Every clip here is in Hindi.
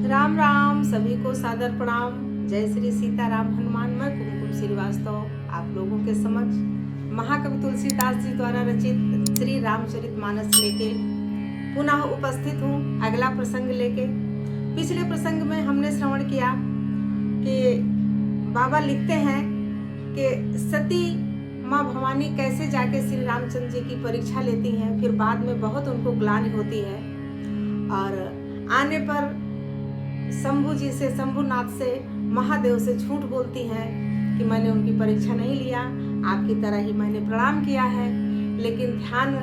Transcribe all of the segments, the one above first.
राम राम, सभी को सादर प्रणाम। जय श्री सीताराम हनुमान। मैं कुमकुम श्रीवास्तव आप लोगों के समक्ष महाकवि तुलसीदास जी द्वारा रचित श्री रामचरितमानस लेके पुनः उपस्थित हूँ अगला प्रसंग लेके। पिछले प्रसंग में हमने श्रवण किया कि बाबा लिखते हैं कि सती माँ भवानी कैसे जाके श्री रामचंद्र जी की परीक्षा लेती हैं, फिर बाद में बहुत उनको ग्लानि होती है और आने पर शंभु जी से, शंभुनाथ से, महादेव से झूठ बोलती हैं कि मैंने उनकी परीक्षा नहीं लिया, आपकी तरह ही मैंने प्रणाम किया है। लेकिन ध्यान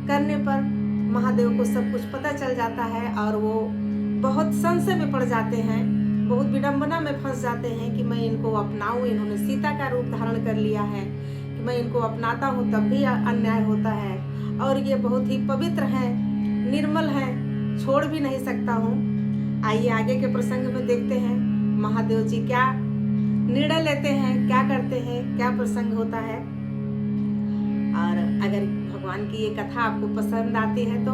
करने पर महादेव को सब कुछ पता चल जाता है और वो बहुत संशय में पड़ जाते हैं, बहुत विडंबना में फंस जाते हैं कि मैं इनको अपनाऊं। इन्होंने सीता का रूप धारण कर लिया है कि मैं इनको अपनाता हूँ तब भी अन्याय होता है और ये बहुत ही पवित्र हैं, निर्मल हैं, छोड़ भी नहीं सकता हूँ। आइए आगे के प्रसंग में देखते हैं महादेव जी क्या निर्णय लेते हैं, क्या करते हैं, क्या प्रसंग होता है। और अगर भगवान की ये कथा आपको पसंद आती है तो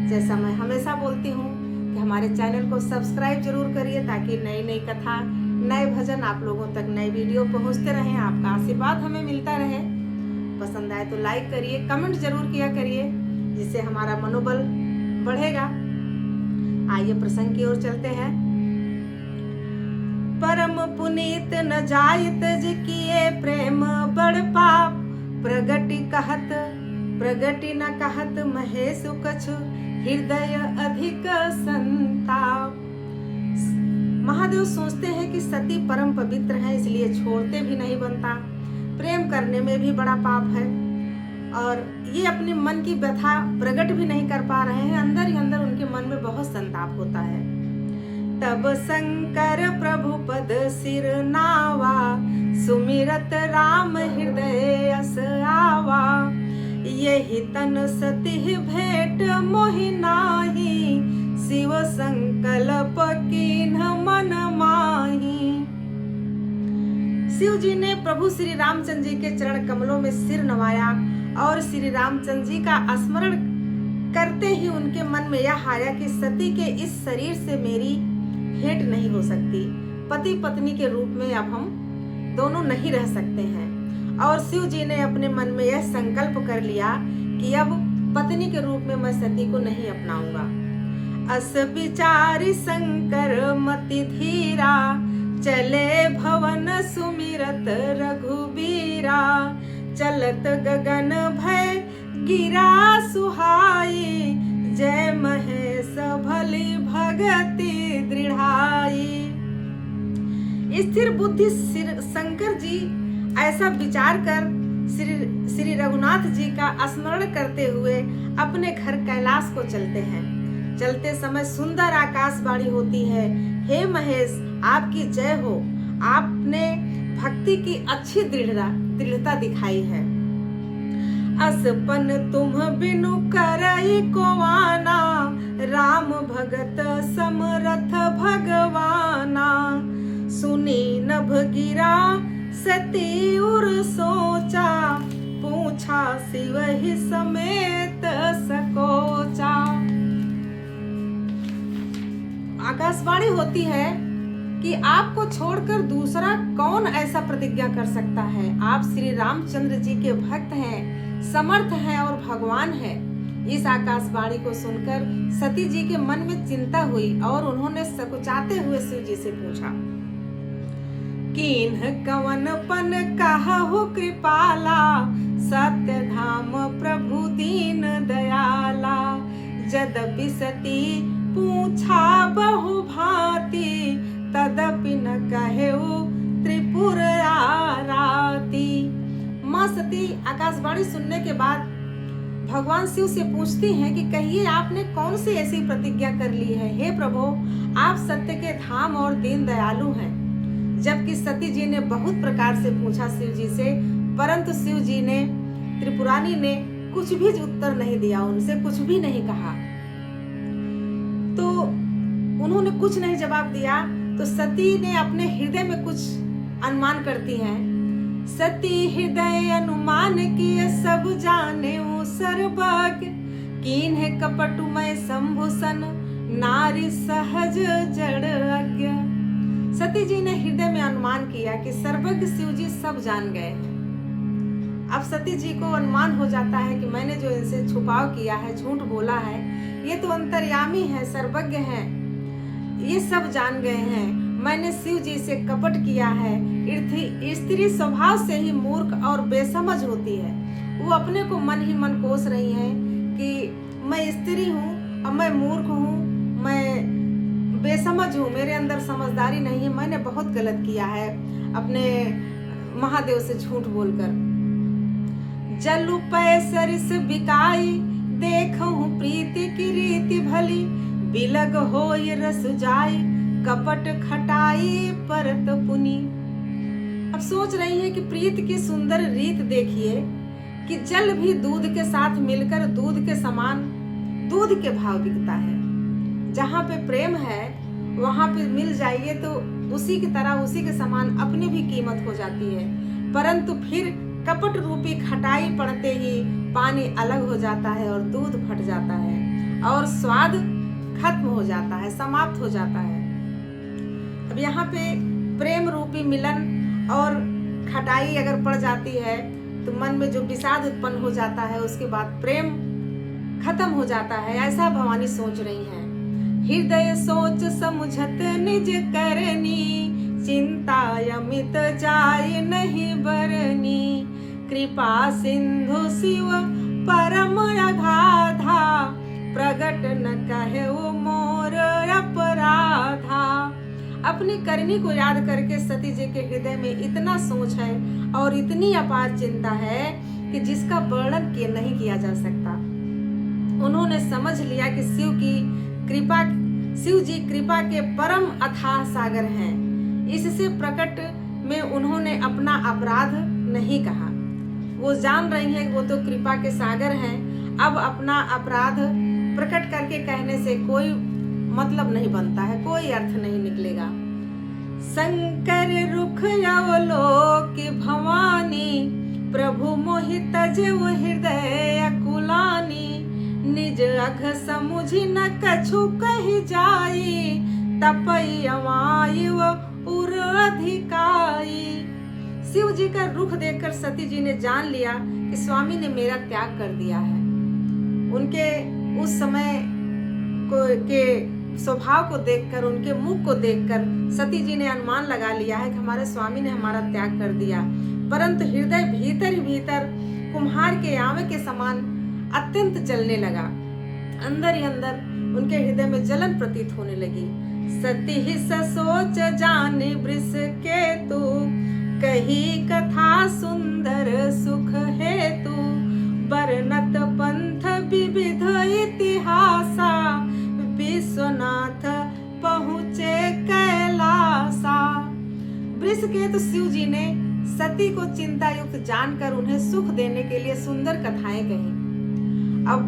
जैसा मैं हमेशा बोलती हूँ कि हमारे चैनल को सब्सक्राइब जरूर करिए ताकि नई नई कथा, नए भजन आप लोगों तक, नए वीडियो पहुँचते रहें, आपका आशीर्वाद हमें मिलता रहे। पसंद आए तो लाइक करिए, कमेंट जरूर किया करिए, जिससे हमारा मनोबल बढ़ेगा। आइए प्रसंग की ओर चलते हैं। परम पुनीत न जायत जी किए प्रेम बड़ पाप, प्रगति कहत प्रगति न कहत महेश कछु, हृदय अधिक संताप। महादेव सोचते हैं कि सती परम पवित्र है, इसलिए छोड़ते भी नहीं बनता, प्रेम करने में भी बड़ा पाप है और ये अपने मन की व्यथा प्रकट भी नहीं कर पा रहे हैं। अंदर ही अंदर उनके मन में बहुत संताप होता है। तब शंकर प्रभु पद सिर नावा, सुमिरत राम हृदय अस आवा। यही तन सती भेंट मोहि नाही, शिव संकल्प कीन्ह मन माही। शिव जी ने प्रभु श्री रामचंद्र जी के चरण कमलों में सिर नवाया और श्री रामचंद्र जी का स्मरण करते ही उनके मन में यह आया कि सती के इस शरीर से मेरी भेंट नहीं हो सकती। पति पत्नी के रूप में अब हम दोनों नहीं रह सकते हैं। और शिव जी ने अपने मन में यह संकल्प कर लिया कि अब पत्नी के रूप में मैं सती को नहीं अपनाऊंगा। अस विचारी शंकर मति धीरा, चले भवन सुमिरत रघुबीरा। चलत गगन भय गिरा सुहाई, जय महेश भली भगति दृढ़ाई। स्थिर बुद्धि शंकर जी ऐसा विचार कर श्री रघुनाथ जी का स्मरण करते हुए अपने घर कैलाश को चलते हैं। चलते समय सुंदर आकाशवाणी होती है, हे महेश आपकी जय हो, आपने भक्ति की अच्छी दृढ़ता दिखाई है। असपन तुम बिनु करई कोवाना, राम भगत समरथ भगवाना। सुनी नभ गिरा सती उर सोचा, पूछा शिव ही समेत सकोचा। आकाशवाणी होती है कि आपको छोड़कर दूसरा कौन ऐसा प्रतिज्ञा कर सकता है। आप श्री रामचंद्र जी के भक्त हैं, समर्थ हैं और भगवान हैं। इस आकाशवाणी को सुनकर सती जी के मन में चिंता हुई और उन्होंने सकुचाते हुए शिव जी से पूछा, कीन्ह कवन पन कहु कृपाला, सत्य धाम प्रभु दीन दयाला। यद्यपि सती पूछा बहु भांति, तदपि न कहेउ त्रिपुर आराती। माँ सती आकाशवाणी सुनने के बाद भगवान शिव से पूछती हैं कि कहिए आपने कौन सी ऐसी प्रतिज्ञा कर ली है। हे प्रभु, आप सत्य के धाम और दीन दयालु हैं। जबकि सती जी ने बहुत प्रकार से पूछा शिव जी से, परंतु शिव जी ने, त्रिपुरानी ने कुछ भी उत्तर नहीं दिया, उनसे कुछ भी नहीं कहा। तो उन्होंने कुछ नहीं जवाब दिया तो सती ने अपने हृदय में कुछ अनुमान करती हैं। सती हृदय अनुमान किए सब जाने वो सर्वज्ञ, कीन्ह कपटुमय शंभुसन, नारी सहज जड़ सती जी ने हृदय में अनुमान किया कि सर्वज्ञ शिव जी सब जान गए हैं। अब सती जी को अनुमान हो जाता है कि मैंने जो इनसे छुपाव किया है, झूठ बोला है, ये तो अंतर्यामी है, सर्वज्ञ है, ये सब जान गए हैं। मैंने शिव जी से कपट किया है। स्त्री स्वभाव से ही मूर्ख और बेसमझ होती है। वो अपने को मन ही मन कोस रही हैं कि मैं स्त्री हूँ और मैं मूर्ख हूँ, मैं बेसमझ हूँ, मेरे अंदर समझदारी नहीं है, मैंने बहुत गलत किया है अपने महादेव से झूठ बोलकर। जलु पैसरिस बिकाई, देखूं प्रीति की रीति भली, बिलग होय रस जाई, कपट खटाई परत पुनी। अब सोच रही है कि प्रीत की सुंदर रीत देखिए कि जल भी दूध के साथ मिलकर दूध के समान दूध के भाव बिकता है। जहाँ पे प्रेम है वहाँ पे मिल जाइए तो उसी की तरह, उसी के समान अपनी भी कीमत हो जाती है। परंतु फिर कपट रूपी खटाई पड़ते ही पानी अलग हो जाता है और दूध फट जाता है और स्वाद खत्म हो जाता है, समाप्त हो जाता है। अब यहाँ पे प्रेम रूपी मिलन और खटाई अगर पड़ जाती है तो मन में जो विषाद उत्पन्न हो जाता है, उसके बाद प्रेम खत्म हो जाता है, ऐसा भवानी सोच रही हैं। हृदय सोच समझत निज करनी, चिंता अमित जाय नहीं बरनी, कृपा सिंधु शिव परम अगाधा, प्रगट न कहे वो मोर अपराधा। अपनी करनी को याद करके सती जी के हृदय में इतना सोच है और इतनी अपार चिंता है कि जिसका वर्णन नहीं किया जा सकता। उन्होंने समझ लिया कि शिव जी कृपा के परम अथाह सागर हैं। इससे प्रकट में उन्होंने अपना अपराध नहीं कहा। वो जान रही हैं कि वो तो कृपा के सागर हैं। अब अपना अपराध प्रकट करके कहने से कोई मतलब नहीं बनता है, कोई अर्थ नहीं निकलेगा। शंकर रुख अवलोक भवानी, प्रभु मोहित जव हृदय कुलानी, निज अघ समुझि न कछु कहि जाई, तपई अमायु उर अधिकाई। शिव जी का रुख देखकर सती जी ने जान लिया कि स्वामी ने मेरा त्याग कर दिया है। उनके उस समय के स्वभाव को देखकर, उनके मुख को देखकर सती जी ने अनुमान लगा लिया है कि हमारे स्वामी ने हमारा त्याग कर दिया। परंतु हृदय भीतर ही भीतर कुम्हार के आवे के समान अत्यंत जलने लगा। अंदर ही अंदर उनके हृदय में जलन प्रतीत होने लगी। सती ही सोच जाने वृष के तू, कही कथा सुंदर सुख हेतु, बरनत पंथ विविध इतिहासा, विश्वनाथ पहुँचे कैलासा। वृषकेतु शिव जी ने सती को चिंता युक्त जानकर उन्हें सुख देने के लिए सुंदर कथाएं कही। अब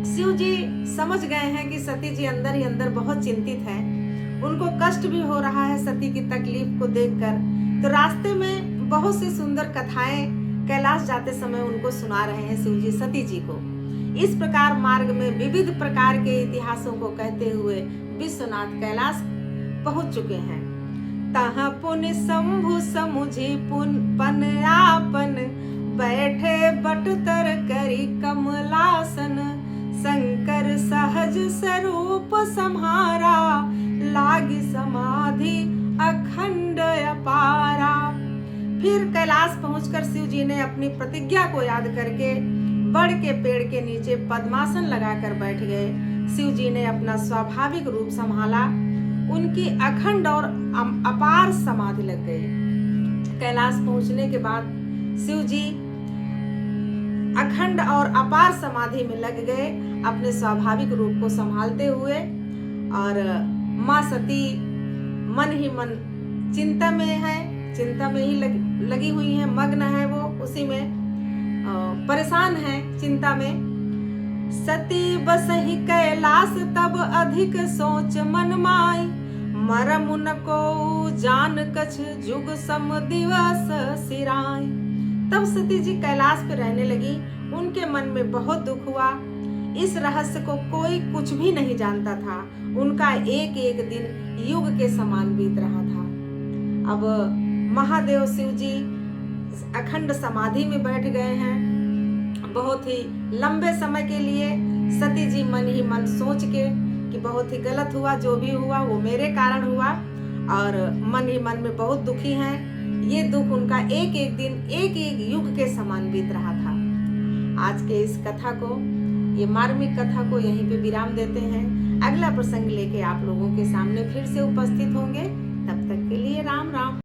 शिव जी समझ गए हैं कि सती जी अंदर ही अंदर बहुत चिंतित हैं। उनको कष्ट भी हो रहा है सती की तकलीफ को देखकर। तो रास्ते में बहुत सी सुंदर कथाएं कैलाश जाते समय उनको सुना रहे हैं शिव जी सती जी को। इस प्रकार मार्ग में विविध प्रकार के इतिहासों को कहते हुए विश्वनाथ कैलाश पहुंच चुके हैं। तहाँ पुन शंभु समुझि पन आपन, बैठे बटतर करी कमलासन, शंकर सहज स्वरूप सम्हारा, लागी समाधि अखंड अपारा। फिर कैलाश पहुंचकर शिव जी ने अपनी प्रतिज्ञा को याद करके बड़ के पेड़ के नीचे पद्मासन लगाकर बैठ गए। शिव जी ने अपना स्वाभाविक रूप संभाला। उनकी अखंड और अपार समाधि लग गई। कैलाश पहुंचने के बाद शिव जी अखंड और अपार समाधि में लग गए, अपने स्वाभाविक रूप को संभालते हुए। और माँ सती मन ही मन चिंता में है, चिंता में ही लगी हुई है, मग्न है वो उसी में, परेशान है चिंता में। सती बसहि कैलाश तब अधिक सोच मन माई, मरम उनको जान कछ जुग सम दिवस सिराई। तब सती जी कैलाश पे रहने लगी। उनके मन में बहुत दुख हुआ। इस रहस्य को कोई कुछ भी नहीं जानता था। उनका एक एक दिन युग के समान बीत रहा था। अब महादेव शिव जी अखंड समाधि में बैठ गए हैं। बहुत ही लंबे समय के लिए सती जी मन ही मन सोच के कि बहुत ही गलत हुआ, जो भी हुआ वो मेरे कारण हुआ, और मन ही मन में बहुत दुखी हैं। ये दुख उनका एक एक दिन एक एक युग के समान बीत रहा था। आज के इस कथा को, ये मार्मिक कथा को यहीं पे विराम देते हैं। अगला प्रसंग लेके आप लोगों के सामने फिर से उपस्थित होंगे। तब तक के लिए राम राम।